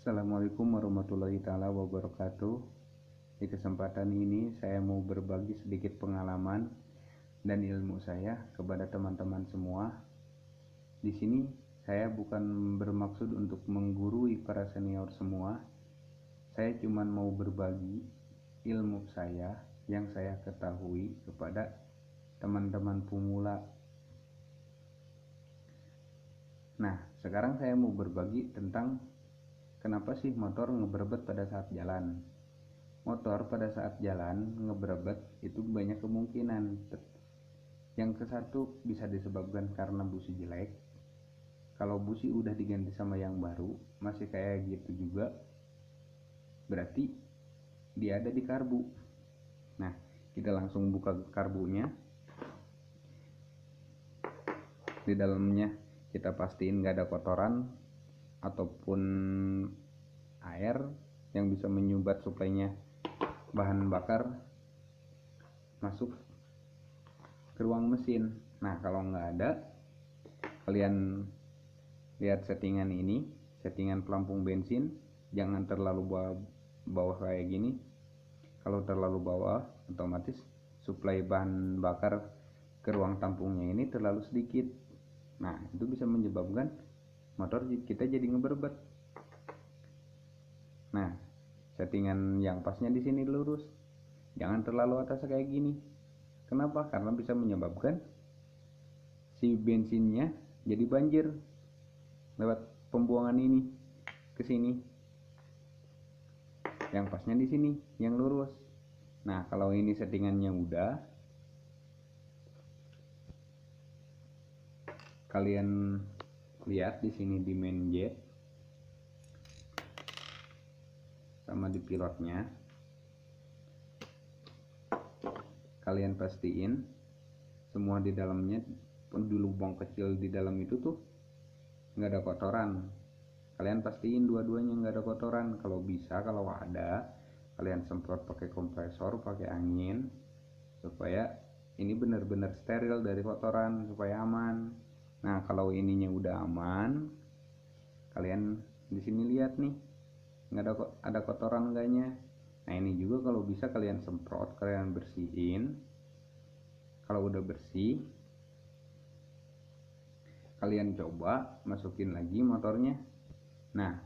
Assalamualaikum warahmatullahi taala wabarakatuh. Di kesempatan ini saya mau berbagi sedikit pengalaman dan ilmu saya kepada teman-teman semua. Di sini saya bukan bermaksud untuk menggurui para senior semua. Saya cuma mau berbagi ilmu saya yang saya ketahui kepada teman-teman pemula. Nah, sekarang saya mau berbagi tentang kenapa sih motor ngebrebet pada saat jalan. Motor pada saat jalan ngebrebet itu banyak kemungkinan. Yang ke satu bisa disebabkan karena busi jelek. Kalau busi udah diganti sama yang baru masih kayak gitu juga, berarti dia ada di karbu. Nah, kita langsung buka karbunya. Di dalamnya kita pastiin gak ada kotoran ataupun air yang bisa menyumbat suplainya bahan bakar masuk ke ruang mesin. Nah, kalau nggak ada, kalian lihat settingan ini, settingan pelampung bensin, jangan terlalu bawah kayak gini. Kalau terlalu bawah, otomatis suplai bahan bakar ke ruang tampungnya ini terlalu sedikit. Nah, itu bisa menyebabkan motor kita jadi ngeberbet. Nah, settingan yang pasnya di sini lurus, jangan terlalu atas kayak gini. Kenapa? Karena bisa menyebabkan si bensinnya jadi banjir lewat pembuangan ini ke sini. Yang pasnya di sini, yang lurus. Nah, kalau ini settingannya udah, kalian lihat di sini di main jet sama di pilotnya. Kalian pastiin semua di dalamnya, di lubang kecil di dalam itu tuh nggak ada kotoran. Kalian pastiin dua-duanya nggak ada kotoran. Kalau bisa, kalau ada, kalian semprot pakai kompresor, pakai angin, supaya ini benar-benar steril dari kotoran, supaya aman. Nah, kalau ininya udah aman, kalian di sini lihat nih, nggak ada kotoran enggaknya. Nah, ini juga kalau bisa kalian semprot, kalian bersihin. Kalau udah bersih, kalian coba masukin lagi motornya. Nah,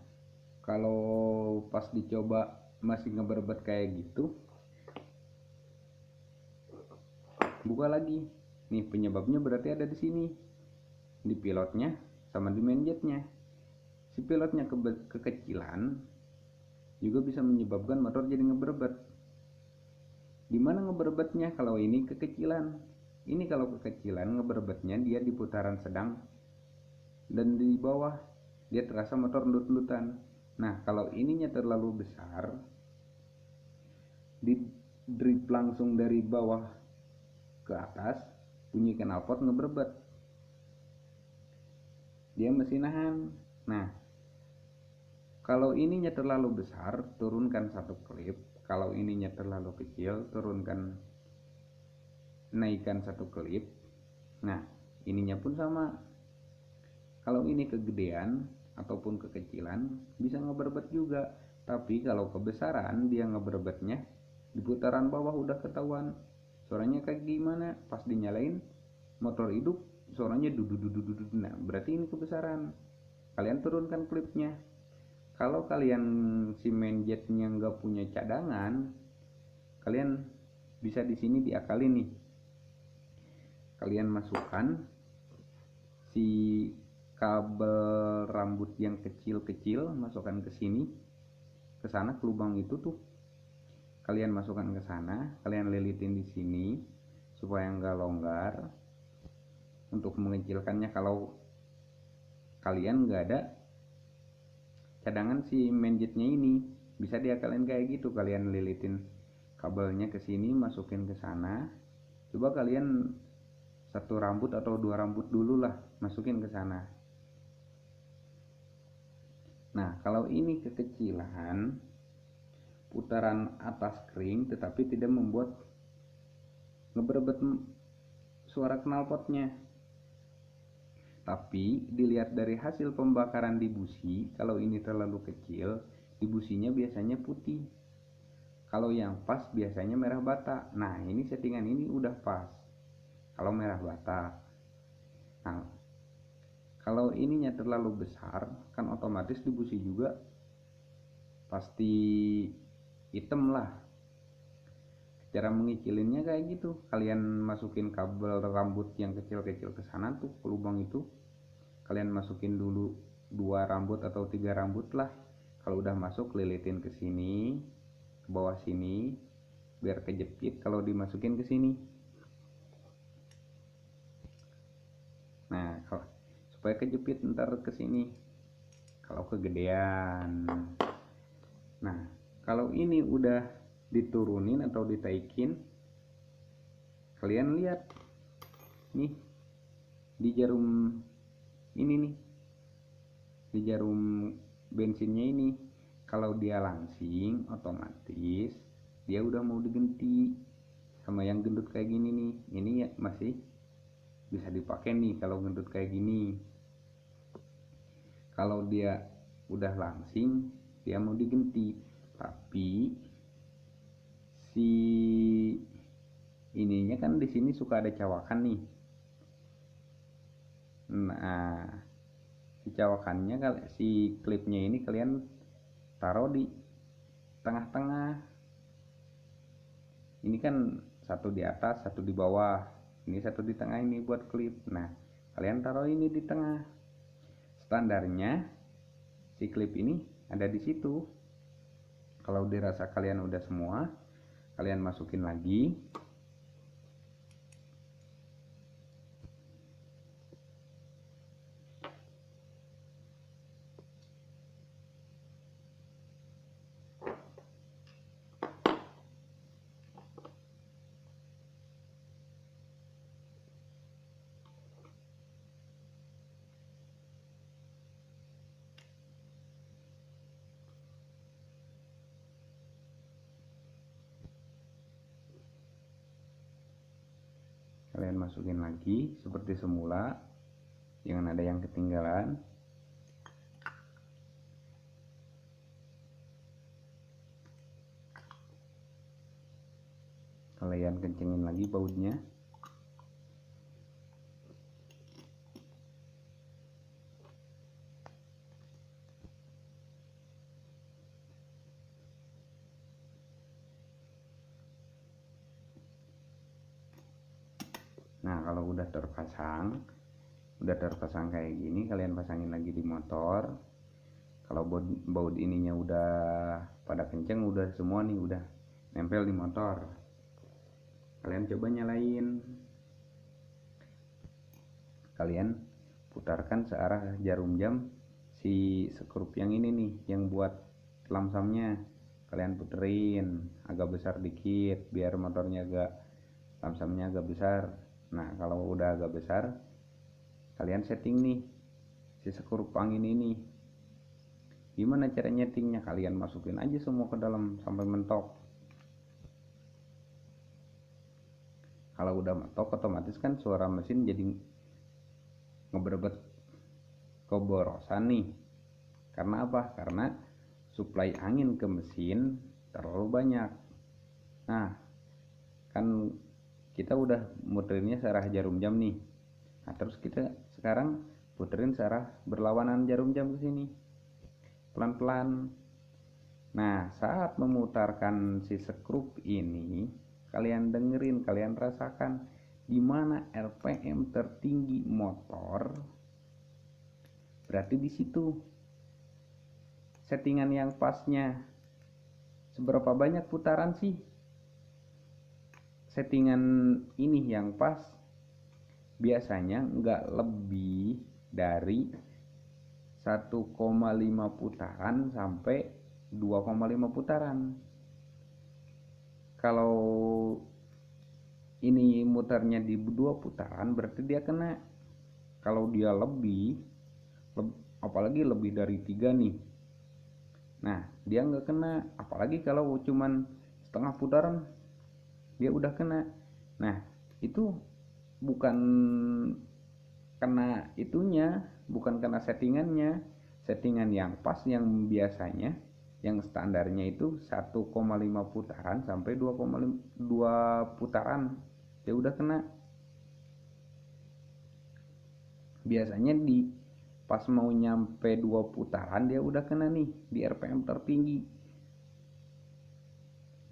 kalau pas dicoba masih ngeberbet kayak gitu, buka lagi. Nih, penyebabnya berarti ada di sini, di pilotnya sama di main jetnya. Si pilotnya kekecilan juga bisa menyebabkan motor jadi ngeberbet. Dimana ngeberbetnya? Kalau ini kekecilan. Ini kalau kekecilan, ngeberbetnya dia di putaran sedang dan di bawah dia terasa motor ndut-ndutan. Nah, kalau ininya terlalu besar, di drip langsung dari bawah ke atas, bunyi knalpot ngeberbet, dia mesti nahan. Nah, kalau ininya terlalu besar, turunkan satu klip. Kalau ininya terlalu kecil, naikkan satu klip. Nah, ininya pun sama. Kalau ini kegedean ataupun kekecilan, bisa ngeberbet juga. Tapi kalau kebesaran, dia ngeberbetnya di putaran bawah udah ketahuan. Suaranya kayak gimana? Pas dinyalain motor hidup, suaranya dudu. Nah, berarti ini kebesaran. Kalian turunkan klipnya. Kalau kalian si main jetnya nggak punya cadangan, kalian bisa di sini diakalin nih. Kalian masukkan si kabel rambut yang kecil-kecil, masukkan ke sini, ke sana, ke lubang itu tuh. Kalian masukkan ke sana, kalian lilitin di sini supaya nggak longgar. Untuk mengecilkannya, kalau kalian nggak ada cadangan si main jetnya ini, bisa diakalin kayak gitu. Kalian lilitin kabelnya ke sini, masukin ke sana. Coba kalian satu rambut atau dua rambut dulu lah masukin ke sana. Nah, kalau ini kekecilan, putaran atas kering tetapi tidak membuat ngeberbet suara knalpotnya. Tapi dilihat dari hasil pembakaran di busi, kalau ini terlalu kecil, di businya biasanya putih. Kalau yang pas biasanya merah bata. Nah, ini settingan ini udah pas. Kalau merah bata. Nah, kalau ininya terlalu besar, kan otomatis di busi juga pasti hitam lah. Cara mengicilinnya kayak gitu, kalian masukin kabel rambut yang kecil-kecil ke sana tuh, ke lubang itu. Kalian masukin dulu 2 rambut atau 3 rambut lah. Kalau udah masuk, lilitin ke sini, ke bawah sini, biar kejepit kalau dimasukin ke sini. Nah, supaya kejepit ntar ke sini kalau kegedean. Nah, kalau ini udah diturunin atau ditaikin, kalian lihat nih di jarum ini nih, di jarum bensinnya ini, kalau dia langsing otomatis dia udah mau diganti. Sama yang gendut kayak gini nih, ini ya masih bisa dipakai nih kalau gendut kayak gini. Kalau dia udah langsing dia mau diganti, tapi si ininya kan di sini suka ada cawakan nih. Nah, si cawakannya, si klipnya ini kalian taruh di tengah-tengah. Ini kan satu di atas, satu di bawah. Ini satu di tengah, ini buat klip. Nah, kalian taruh ini di tengah. Standarnya si klip ini ada di situ. Kalau dirasa kalian udah semua, kalian masukin lagi. Kalian masukin lagi seperti semula, jangan ada yang ketinggalan. Kalian kencengin lagi bautnya. Nah, kalau udah terpasang kayak gini, kalian pasangin lagi di motor. Kalau baut ininya udah pada kenceng, udah semua nih, udah nempel di motor, kalian coba nyalain. Kalian putarkan searah jarum jam si skrup yang ini nih, yang buat lamsamnya. Kalian puterin agak besar dikit biar motornya lamsamnya agak besar. Nah, kalau udah agak besar, kalian setting nih si skrup angin ini. Gimana cara nyetingnya? Kalian masukin aja semua ke dalam sampai mentok. Kalau udah mentok, otomatis kan suara mesin jadi ngeberebet keborosan nih. Karena apa? Karena suplai angin ke mesin terlalu banyak. Nah, kan kita udah muterinnya searah jarum jam nih. Nah, terus kita sekarang puterin searah berlawanan jarum jam ke sini, pelan-pelan. Nah, saat memutarkan si skrup ini, kalian dengerin, kalian rasakan di mana RPM tertinggi motor. Berarti di situ settingan yang pasnya. Seberapa banyak putaran sih settingan ini yang pas? Biasanya nggak lebih dari 1,5 putaran sampai 2,5 putaran. Kalau ini muternya di 2 putaran berarti dia kena. Kalau dia apalagi lebih dari 3 nih, nah dia nggak kena. Apalagi kalau cuman setengah putaran dia udah kena. Nah, itu bukan kena itunya, bukan kena settingannya. Settingan yang pas yang biasanya yang standarnya itu 1,5 putaran sampai 2 putaran dia udah kena. Biasanya di pas mau nyampe 2 putaran dia udah kena nih di RPM tertinggi.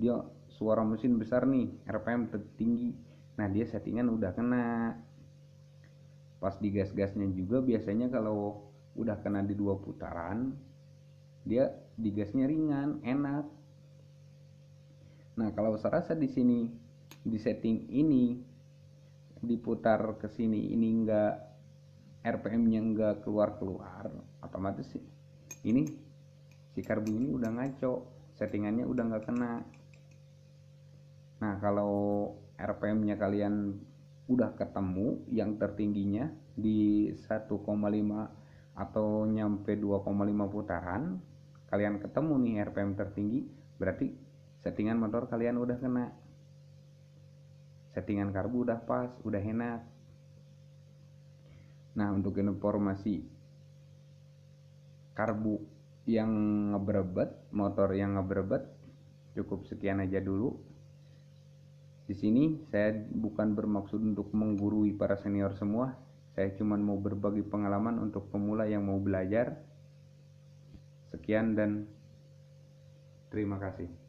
Dia suara mesin besar nih, RPM tertinggi. Nah, dia settingan udah kena. Pas di gas-gasnya juga biasanya kalau udah kena di 2 putaran, dia di gasnya ringan, enak. Nah, kalau serasa di sini di setting ini diputar ke sini ini enggak, RPM-nya enggak keluar-keluar, otomatis ini si karbu ini udah ngaco, settingannya udah enggak kena. Nah, kalau RPM-nya kalian udah ketemu yang tertingginya di 1,5 atau nyampe 2,5 putaran, kalian ketemu nih RPM tertinggi, berarti settingan motor kalian udah kena. Settingan karbu udah pas, udah enak. Nah, untuk informasi karbu yang ngebrebet, motor yang ngebrebet, cukup sekian aja dulu. Di sini saya bukan bermaksud untuk menggurui para senior semua. Saya cuma mau berbagi pengalaman untuk pemula yang mau belajar. Sekian dan terima kasih.